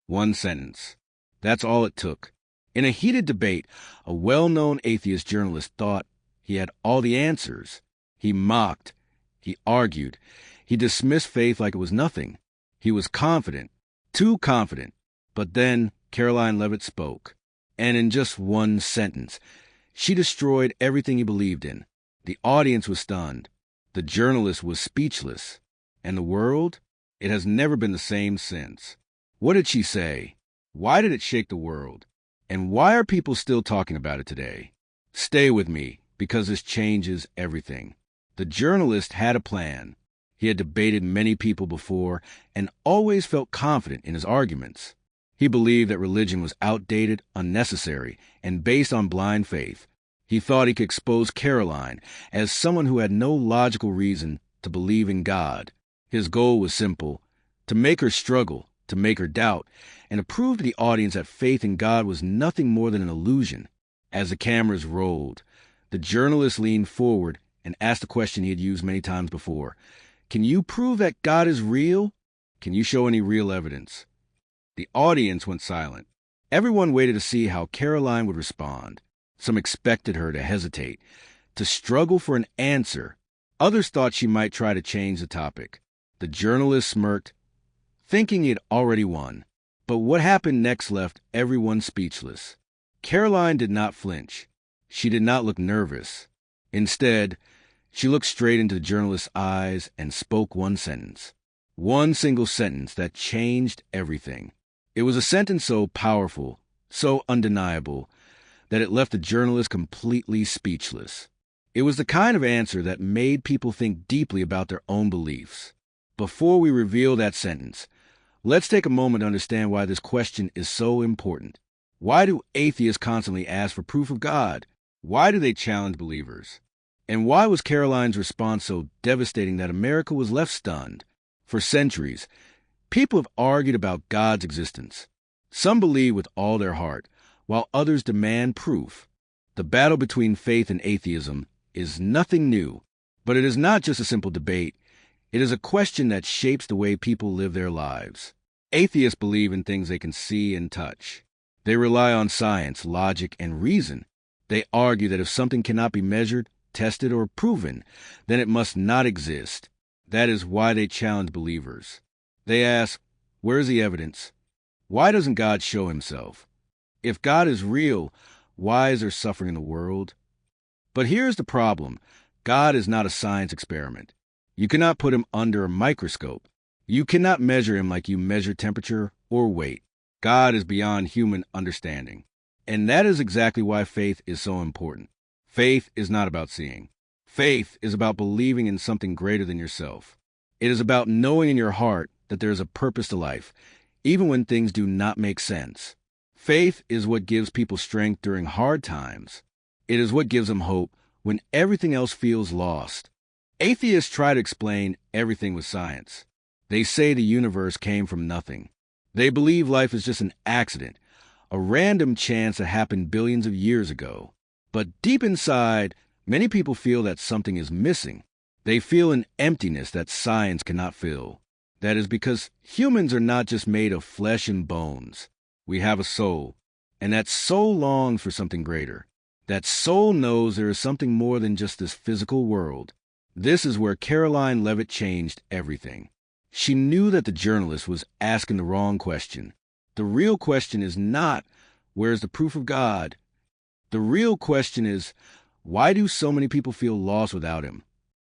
One sentence. That's all it took. In a heated debate, a well-known atheist journalist thought he had all the answers. He mocked. He argued. He dismissed faith like it was nothing. He was confident, too confident. But then Karoline Leavitt spoke. And in just one sentence, she destroyed everything he believed in. The audience was stunned. The journalist was speechless. And the world? It has never been the same since. What did she say? Why did it shake the world? And why are people still talking about it today? Stay with me, because this changes everything. The journalist had a plan. He had debated many people before and always felt confident in his arguments. He believed that religion was outdated, unnecessary, and based on blind faith. He thought he could expose Karoline as someone who had no logical reason to believe in God. His goal was simple: to make her struggle, to make her doubt, and to prove to the audience that faith in God was nothing more than an illusion. As the cameras rolled, the journalist leaned forward and asked a question he had used many times before. Can you prove that God is real? Can you show any real evidence? The audience went silent. Everyone waited to see how Karoline would respond. Some expected her to hesitate, to struggle for an answer. Others thought she might try to change the topic. The journalist smirked, thinking he had already won. But what happened next left everyone speechless. Karoline did not flinch. She did not look nervous. Instead, she looked straight into the journalist's eyes and spoke one sentence. One single sentence that changed everything. It was a sentence so powerful, so undeniable, that it left the journalist completely speechless. It was the kind of answer that made people think deeply about their own beliefs. Before we reveal that sentence, let's take a moment to understand why this question is so important. Why do atheists constantly ask for proof of God? Why do they challenge believers? And why was Karoline's response so devastating that America was left stunned? For centuries, people have argued about God's existence. Some believe with all their heart, while others demand proof. The battle between faith and atheism is nothing new, but it is not just a simple debate. It is a question that shapes the way people live their lives. Atheists believe in things they can see and touch. They rely on science, logic, and reason. They argue that if something cannot be measured, tested, or proven, then it must not exist. That is why they challenge believers. They ask, where is the evidence? Why doesn't God show himself? If God is real, why is there suffering in the world? But here's the problem. God is not a science experiment. You cannot put him under a microscope. You cannot measure him like you measure temperature or weight. God is beyond human understanding. And that is exactly why faith is so important. Faith is not about seeing. Faith is about believing in something greater than yourself. It is about knowing in your heart that there is a purpose to life, even when things do not make sense. Faith is what gives people strength during hard times. It is what gives them hope when everything else feels lost. Atheists try to explain everything with science. They say the universe came from nothing. They believe life is just an accident, a random chance that happened billions of years ago. But deep inside, many people feel that something is missing. They feel an emptiness that science cannot fill. That is because humans are not just made of flesh and bones. We have a soul, and that soul longs for something greater. That soul knows there is something more than just this physical world. This is where Karoline Leavitt changed everything. She knew that the journalist was asking the wrong question. The real question is not, where's the proof of God? The real question is, why do so many people feel lost without him?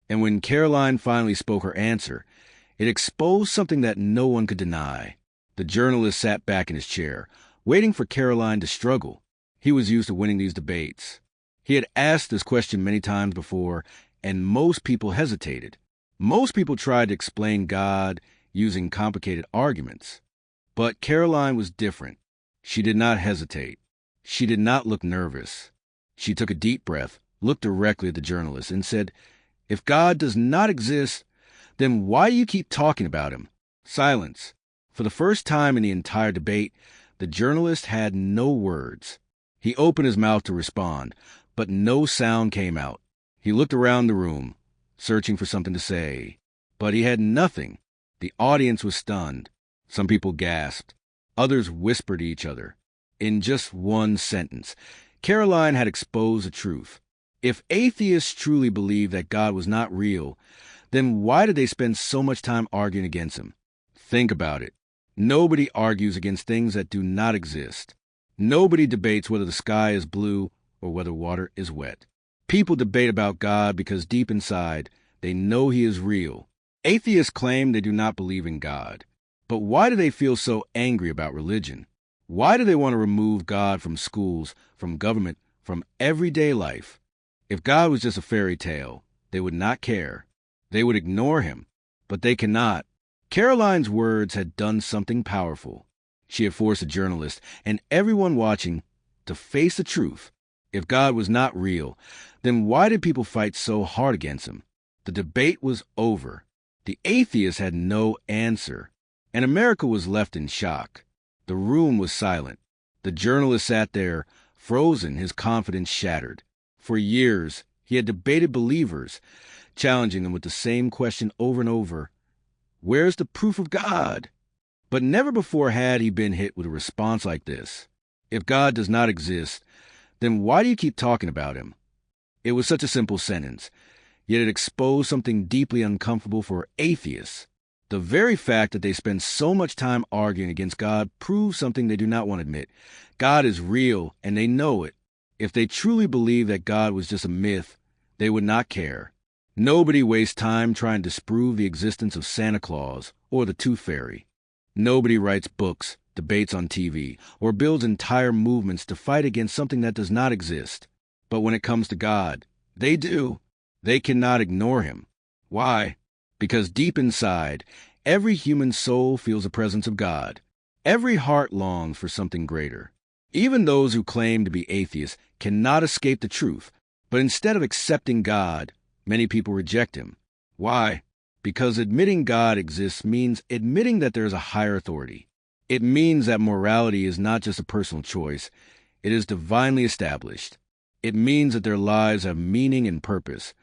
And when Karoline finally spoke her answer, it exposed something that no one could deny. The journalist sat back in his chair, waiting for Karoline to struggle. He was used to winning these debates. He had asked this question many times before, and most people hesitated. Most people tried to explain God using complicated arguments. But Karoline was different. She did not hesitate. She did not look nervous. She took a deep breath, looked directly at the journalist, and said, if God does not exist, then why do you keep talking about him? Silence. For the first time in the entire debate, the journalist had no words. He opened his mouth to respond, but no sound came out. He looked around the room, searching for something to say, but he had nothing. The audience was stunned. Some people gasped. Others whispered to each other. In just one sentence, Karoline had exposed the truth. If atheists truly believed that God was not real, then why did they spend so much time arguing against him? Think about it. Nobody argues against things that do not exist. Nobody debates whether the sky is blue or whether water is wet. People debate about God because deep inside, they know he is real. Atheists claim they do not believe in God. But why do they feel so angry about religion? Why do they want to remove God from schools, from government, from everyday life? If God was just a fairy tale, they would not care. They would ignore him. But they cannot. Karoline's words had done something powerful. She had forced a journalist and everyone watching to face the truth. If God was not real, then why did people fight so hard against him? The debate was over. The atheists had no answer. And America was left in shock. The room was silent. The journalist sat there, frozen, his confidence shattered. For years, he had debated believers, challenging them with the same question over and over. Where's the proof of God? But never before had he been hit with a response like this. If God does not exist, then why do you keep talking about him? It was such a simple sentence, yet it exposed something deeply uncomfortable for atheists. The very fact that they spend so much time arguing against God proves something they do not want to admit. God is real, and they know it. If they truly believed that God was just a myth, they would not care. Nobody wastes time trying to disprove the existence of Santa Claus or the Tooth Fairy. Nobody writes books, debates on TV, or builds entire movements to fight against something that does not exist. But when it comes to God, they do. They cannot ignore him. Why? Because deep inside, every human soul feels the presence of God. Every heart longs for something greater. Even those who claim to be atheists cannot escape the truth, but instead of accepting God, many people reject him. Why? Because admitting God exists means admitting that there is a higher authority. It means that morality is not just a personal choice, it is divinely established. It means that their lives have meaning and purpose.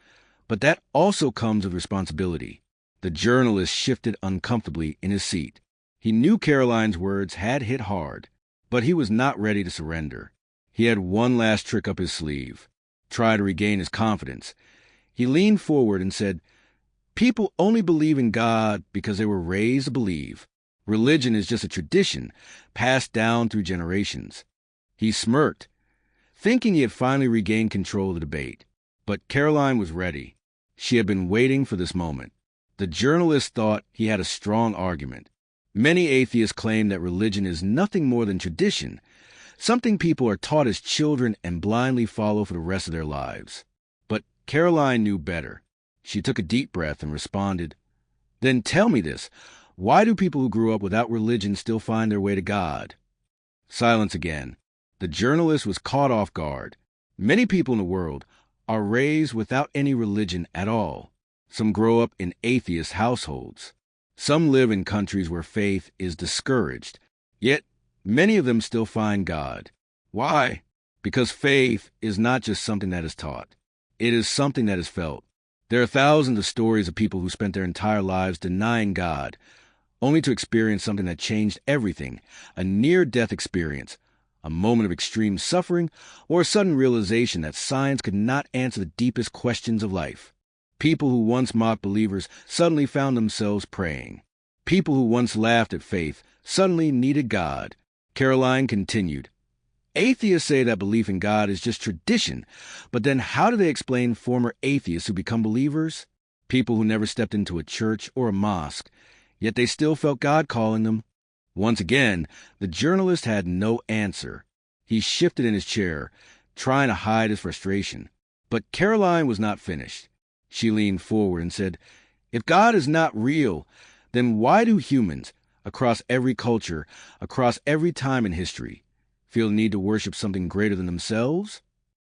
But that also comes with responsibility. The journalist shifted uncomfortably in his seat. He knew Karoline's words had hit hard, but he was not ready to surrender. He had one last trick up his sleeve. Try to regain his confidence. He leaned forward and said, "People only believe in God because they were raised to believe. Religion is just a tradition passed down through generations." He smirked, thinking he had finally regained control of the debate. But Karoline was ready. She had been waiting for this moment. The journalist thought he had a strong argument. Many atheists claim that religion is nothing more than tradition, something people are taught as children and blindly follow for the rest of their lives. But Karoline knew better. She took a deep breath and responded, "Then tell me this. Why do people who grew up without religion still find their way to God?" Silence again. The journalist was caught off guard. Many people in the world are raised without any religion at all. Some grow up in atheist households. Some live in countries where faith is discouraged. Yet, many of them still find God. Why? Because faith is not just something that is taught. It is something that is felt. There are thousands of stories of people who spent their entire lives denying God, only to experience something that changed everything, a near-death experience, a moment of extreme suffering, or a sudden realization that science could not answer the deepest questions of life. People who once mocked believers suddenly found themselves praying. People who once laughed at faith suddenly needed God. Karoline continued, "Atheists say that belief in God is just tradition, but then how do they explain former atheists who become believers? People who never stepped into a church or a mosque, yet they still felt God calling them." Once again, the journalist had no answer. He shifted in his chair, trying to hide his frustration. But Karoline was not finished. She leaned forward and said, "If God is not real, then why do humans, across every culture, across every time in history, feel the need to worship something greater than themselves?"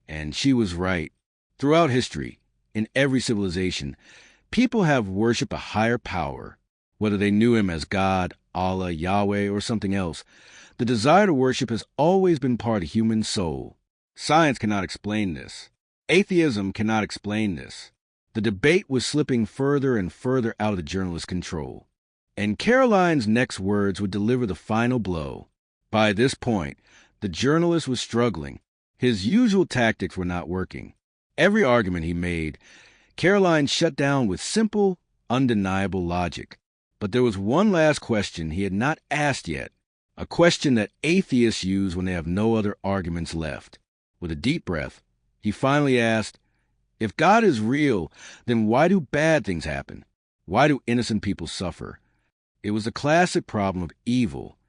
And she was right. Throughout history, in every civilization, people have worshiped a higher power. Whether they knew him as God, Allah, Yahweh, or something else, the desire to worship has always been part of the human soul. Science cannot explain this. Atheism cannot explain this. The debate was slipping further and further out of the journalist's control. And Karoline's next words would deliver the final blow. By this point, the journalist was struggling. His usual tactics were not working. Every argument he made, Karoline shut down with simple, undeniable logic. But there was one last question he had not asked yet, a question that atheists use when they have no other arguments left. With a deep breath, he finally asked, "If God is real, then why do bad things happen? Why do innocent people suffer?" It was a classic problem of evil.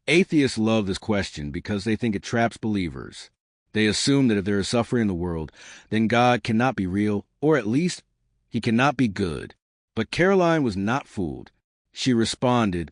Atheists love this question because they think it traps believers. They assume that if there is suffering in the world, then God cannot be real, or at least, he cannot be good. But Karoline was not fooled. She responded,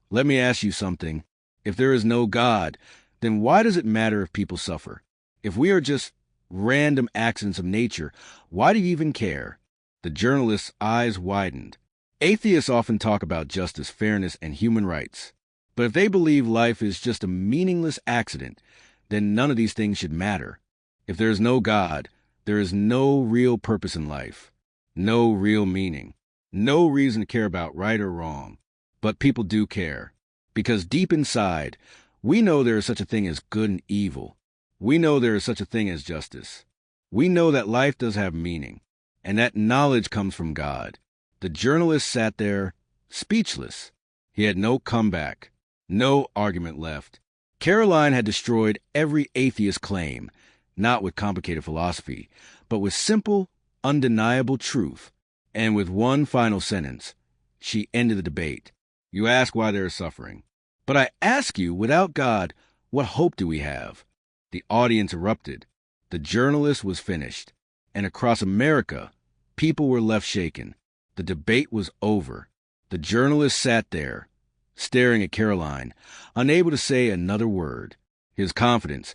"Let me ask you something. If there is no God, then why does it matter if people suffer? If we are just random accidents of nature, why do you even care?" The journalist's eyes widened. Atheists often talk about justice, fairness, and human rights. But if they believe life is just a meaningless accident, then none of these things should matter. If there is no God, there is no real purpose in life, no real meaning, no reason to care about right or wrong. But people do care, because deep inside, we know there is such a thing as good and evil. We know there is such a thing as justice. We know that life does have meaning, and that knowledge comes from God. The journalist sat there, speechless. He had no comeback, no argument left. Karoline had destroyed every atheist claim, not with complicated philosophy, but with simple, undeniable truth. And with one final sentence, she ended the debate. "You ask why there is suffering. But I ask you, without God, what hope do we have?" The audience erupted. The journalist was finished. And across America, people were left shaken. The debate was over. The journalist sat there, staring at Karoline, unable to say another word. His confidence,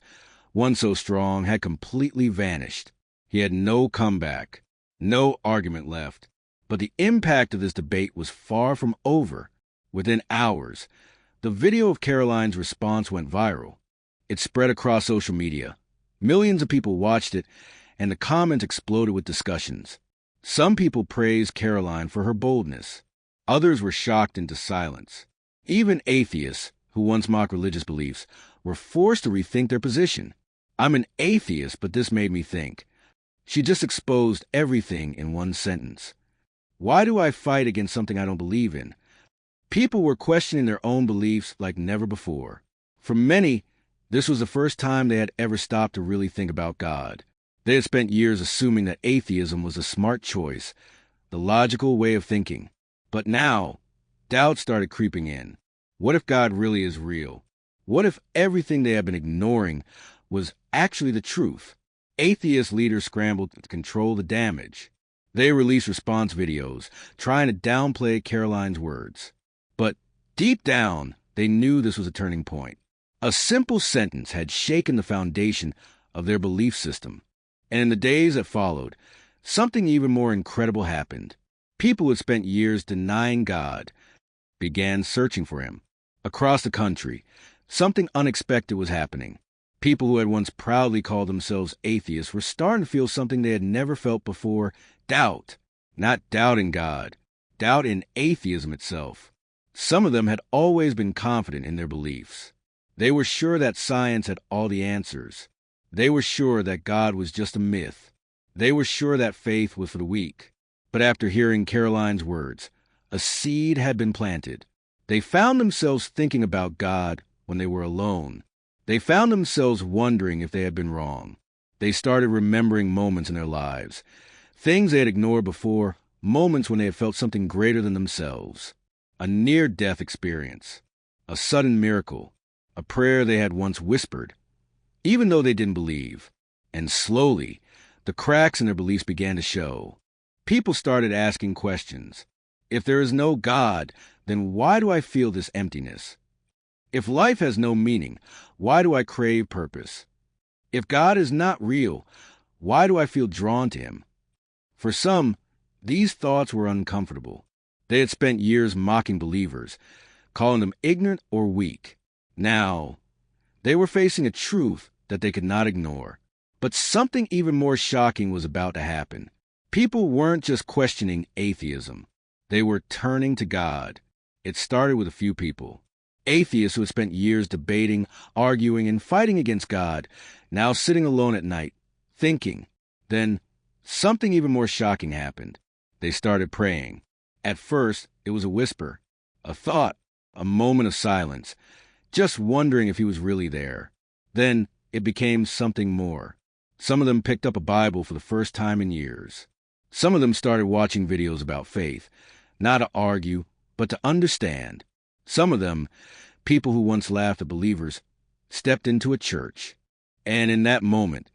once so strong, had completely vanished. He had no comeback, no argument left. But the impact of this debate was far from over. Within hours, the video of Karoline's response went viral. It spread across social media. Millions of people watched it, and the comments exploded with discussions. Some people praised Karoline for her boldness. Others were shocked into silence. Even atheists, who once mocked religious beliefs, were forced to rethink their position. "I'm an atheist, but this made me think." She just exposed everything in one sentence. Why do I fight against something I don't believe in? People were questioning their own beliefs like never before. For many, this was the first time they had ever stopped to really think about God. They had spent years assuming that atheism was a smart choice, the logical way of thinking. But now, doubt started creeping in. What if God really is real? What if everything they had been ignoring was actually the truth? Atheist leaders scrambled to control the damage. They released response videos, trying to downplay Karoline's words. But deep down, they knew this was a turning point. A simple sentence had shaken the foundation of their belief system. And in the days that followed, something even more incredible happened. People who had spent years denying God began searching for him. Across the country, something unexpected was happening. People who had once proudly called themselves atheists were starting to feel something they had never felt before: doubt. Not doubt in God, doubt in atheism itself. Some of them had always been confident in their beliefs. They were sure that science had all the answers. They were sure that God was just a myth. They were sure that faith was for the weak. But after hearing Karoline's words, a seed had been planted. They found themselves thinking about God when they were alone. They found themselves wondering if they had been wrong. They started remembering moments in their lives, things they had ignored before, moments when they had felt something greater than themselves. A near-death experience, a sudden miracle, a prayer they had once whispered, even though they didn't believe. And slowly, the cracks in their beliefs began to show. People started asking questions. If there is no God, then why do I feel this emptiness? If life has no meaning, why do I crave purpose? If God is not real, why do I feel drawn to him? For some, these thoughts were uncomfortable. They had spent years mocking believers, calling them ignorant or weak. Now, they were facing a truth that they could not ignore. But something even more shocking was about to happen. People weren't just questioning atheism. They were turning to God. It started with a few people. Atheists who had spent years debating, arguing, and fighting against God, now sitting alone at night, thinking. Then something even more shocking happened. They started praying. At first, it was a whisper, a thought, a moment of silence, just wondering if he was really there. Then it became something more. Some of them picked up a Bible for the first time in years. Some of them started watching videos about faith, not to argue, but to understand. Some of them, people who once laughed at believers, stepped into a church. And in that moment,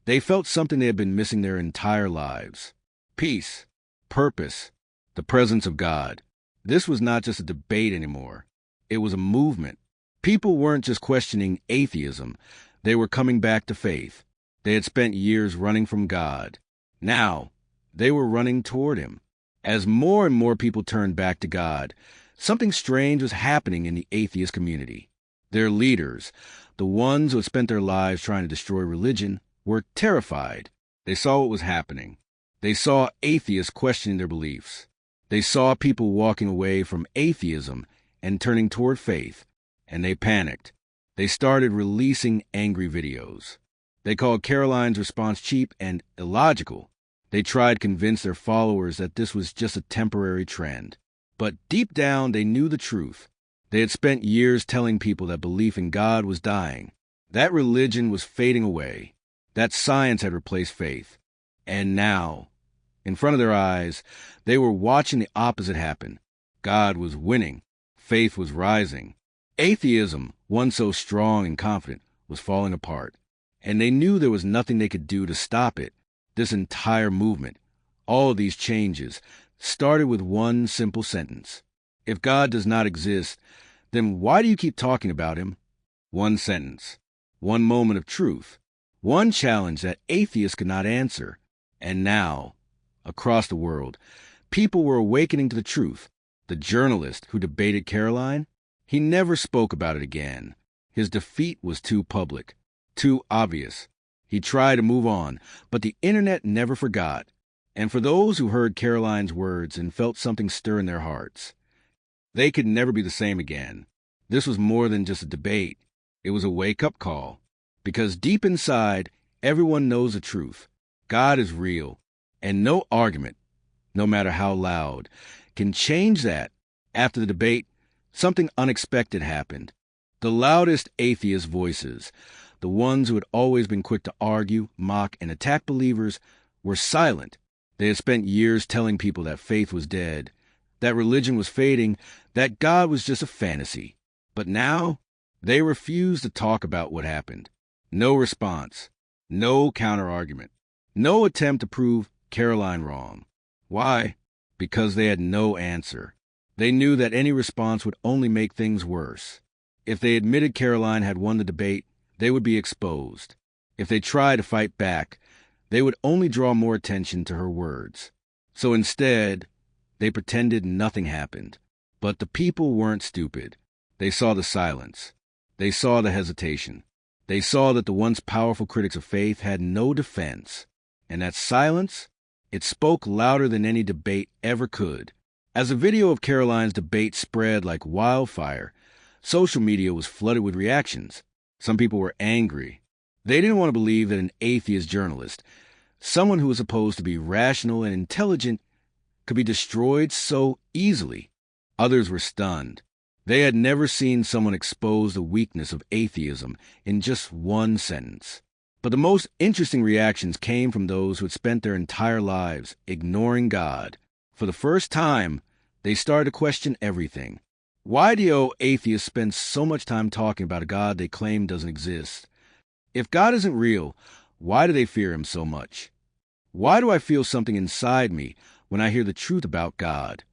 they felt something they had been missing their entire lives. Peace, purpose, the presence of God. This was not just a debate anymore. It was a movement. People weren't just questioning atheism. They were coming back to faith. They had spent years running from God. Now, they were running toward him. As more and more people turned back to God, something strange was happening in the atheist community. Their leaders, the ones who had spent their lives trying to destroy religion, were terrified. They saw what was happening. They saw atheists questioning their beliefs. They saw people walking away from atheism and turning toward faith, and they panicked. They started releasing angry videos. They called Karoline's response cheap and illogical. They tried to convince their followers that this was just a temporary trend. But deep down, they knew the truth. They had spent years telling people that belief in God was dying, that religion was fading away, that science had replaced faith. And now, in front of their eyes, they were watching the opposite happen. God was winning. Faith was rising. Atheism, once so strong and confident, was falling apart. And they knew there was nothing they could do to stop it. This entire movement, all of these changes, started with one simple sentence. If God does not exist, then why do you keep talking about him? One sentence. One moment of truth. One challenge that atheists could not answer. And now, across the world, people were awakening to the truth. The journalist who debated Karoline, he never spoke about it again. His defeat was too public, too obvious. He tried to move on, but the internet never forgot. And for those who heard Karoline's words and felt something stir in their hearts, they could never be the same again. This was more than just a debate. It was a wake-up call. Because deep inside, everyone knows the truth. God is real, and no argument, no matter how loud, can change that. After the debate, something unexpected happened. The loudest atheist voices, the ones who had always been quick to argue, mock, and attack believers, were silent. They had spent years telling people that faith was dead, that religion was fading, that God was just a fantasy. But now, they refused to talk about what happened. No response, no counter-argument, no attempt to prove Karoline wrong. Why? Because they had no answer. They knew that any response would only make things worse. If they admitted Karoline had won the debate, they would be exposed. If they tried to fight back, they would only draw more attention to her words. So instead, they pretended nothing happened. But the people weren't stupid. They saw the silence. They saw the hesitation. They saw that the once powerful critics of faith had no defense. And that silence, it spoke louder than any debate ever could. As the video of Karoline's debate spread like wildfire, social media was flooded with reactions. Some people were angry. They didn't want to believe that an atheist journalist, someone who was supposed to be rational and intelligent, could be destroyed so easily. Others were stunned. They had never seen someone expose the weakness of atheism in just one sentence. But the most interesting reactions came from those who had spent their entire lives ignoring God. For the first time, they started to question everything. Why do atheists spend so much time talking about a God they claim doesn't exist? If God isn't real, why do they fear him so much? Why do I feel something inside me when I hear the truth about God?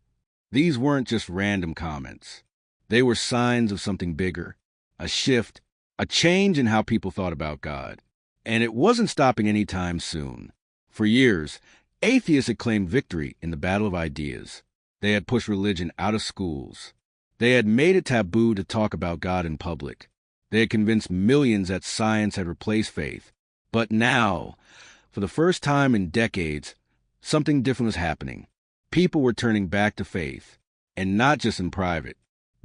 These weren't just random comments. They were signs of something bigger, a shift, a change in how people thought about God. And it wasn't stopping anytime soon. For years, atheists had claimed victory in the battle of ideas. They had pushed religion out of schools. They had made it taboo to talk about God in public. They had convinced millions that science had replaced faith. But now, for the first time in decades, something different was happening. People were turning back to faith, and not just in private.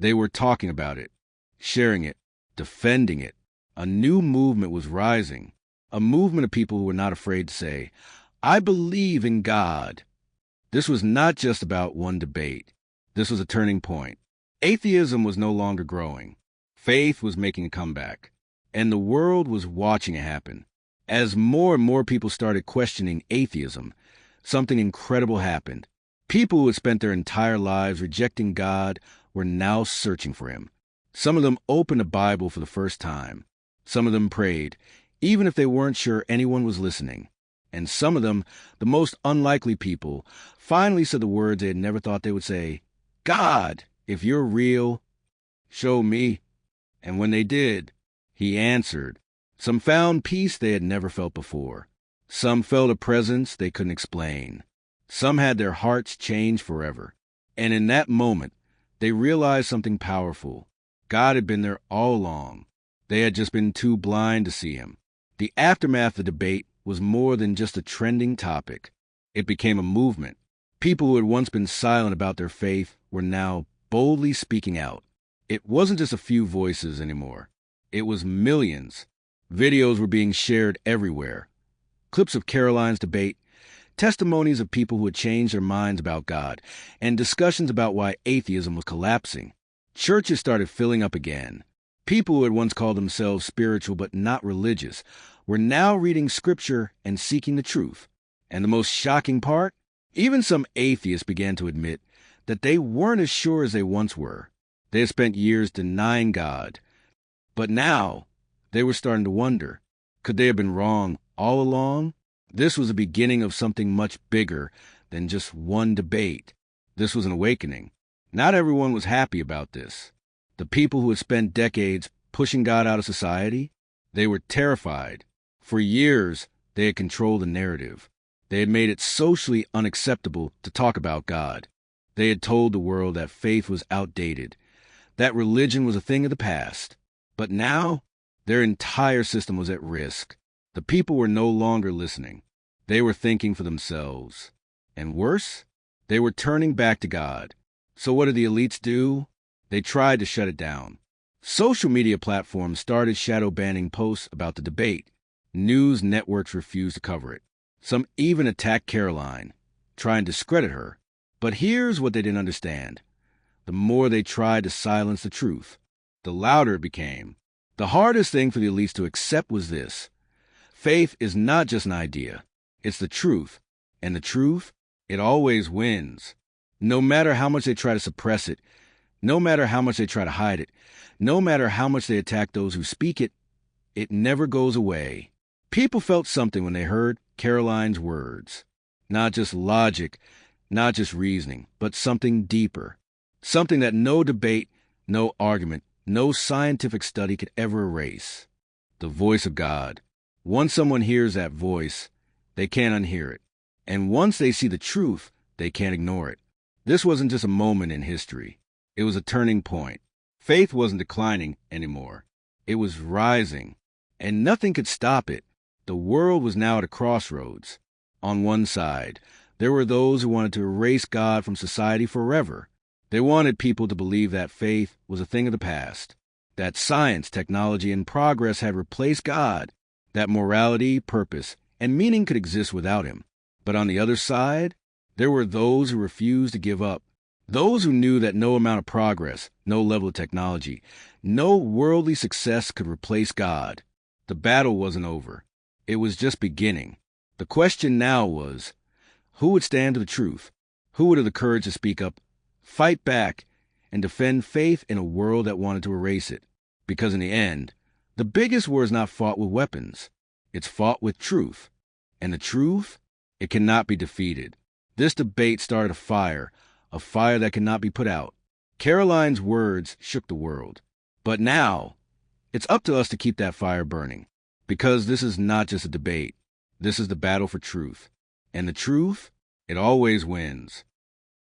They were talking about it, sharing it, defending it. A new movement was rising, a movement of people who were not afraid to say, "I believe in God." This was not just about one debate. This was a turning point. Atheism was no longer growing. Faith was making a comeback. And the world was watching it happen. As more and more people started questioning atheism, something incredible happened. People who had spent their entire lives rejecting God were now searching for him. Some of them opened the Bible for the first time. Some of them prayed, even if they weren't sure anyone was listening. And some of them, the most unlikely people, finally said the words they had never thought they would say, "God, if you're real, show me." And when they did, he answered. Some found peace they had never felt before. Some felt a presence they couldn't explain. Some had their hearts changed forever. And in that moment, they realized something powerful. God had been there all along. They had just been too blind to see him. The aftermath of the debate was more than just a trending topic. It became a movement. People who had once been silent about their faith were now boldly speaking out. It wasn't just a few voices anymore. It was millions. Videos were being shared everywhere. Clips of Karoline's debate, testimonies of people who had changed their minds about God, and discussions about why atheism was collapsing. Churches started filling up again. People who had once called themselves spiritual but not religious were now reading scripture and seeking the truth. And the most shocking part? Even some atheists began to admit that they weren't as sure as they once were. They had spent years denying God. But now, they were starting to wonder, could they have been wrong all along? This was the beginning of something much bigger than just one debate. This was an awakening. Not everyone was happy about this. The people who had spent decades pushing God out of society, they were terrified. For years, they had controlled the narrative. They had made it socially unacceptable to talk about God. They had told the world that faith was outdated, that religion was a thing of the past. But now, their entire system was at risk. The people were no longer listening. They were thinking for themselves. And worse, they were turning back to God. So what did the elites do? They tried to shut it down. Social media platforms started shadow banning posts about the debate. News networks refused to cover it. Some even attacked Karoline, trying to discredit her. But here's what they didn't understand. The more they tried to silence the truth, the louder it became. The hardest thing for the elites to accept was this. Faith is not just an idea. It's the truth. And the truth, it always wins. No matter how much they try to suppress it, no matter how much they try to hide it, no matter how much they attack those who speak it, it never goes away. People felt something when they heard Karoline's words. Not just logic, not just reasoning, but something deeper. Something that no debate, no argument, no scientific study could ever erase. The voice of God. Once someone hears that voice, they can't unhear it. And once they see the truth, they can't ignore it. This wasn't just a moment in history. It was a turning point. Faith wasn't declining anymore. It was rising. And nothing could stop it. The world was now at a crossroads. On one side, there were those who wanted to erase God from society forever. They wanted people to believe that faith was a thing of the past, that science, technology, and progress had replaced God, that morality, purpose, and meaning could exist without him. But on the other side, there were those who refused to give up, those who knew that no amount of progress, no level of technology, no worldly success could replace God. The battle wasn't over. It was just beginning. The question now was, who would stand to the truth? Who would have the courage to speak up, fight back, and defend faith in a world that wanted to erase it? Because in the end, the biggest war is not fought with weapons. It's fought with truth. And the truth, it cannot be defeated. This debate started a fire that cannot be put out. Karoline's words shook the world. But now, it's up to us to keep that fire burning. Because this is not just a debate. This is the battle for truth. And the truth, it always wins.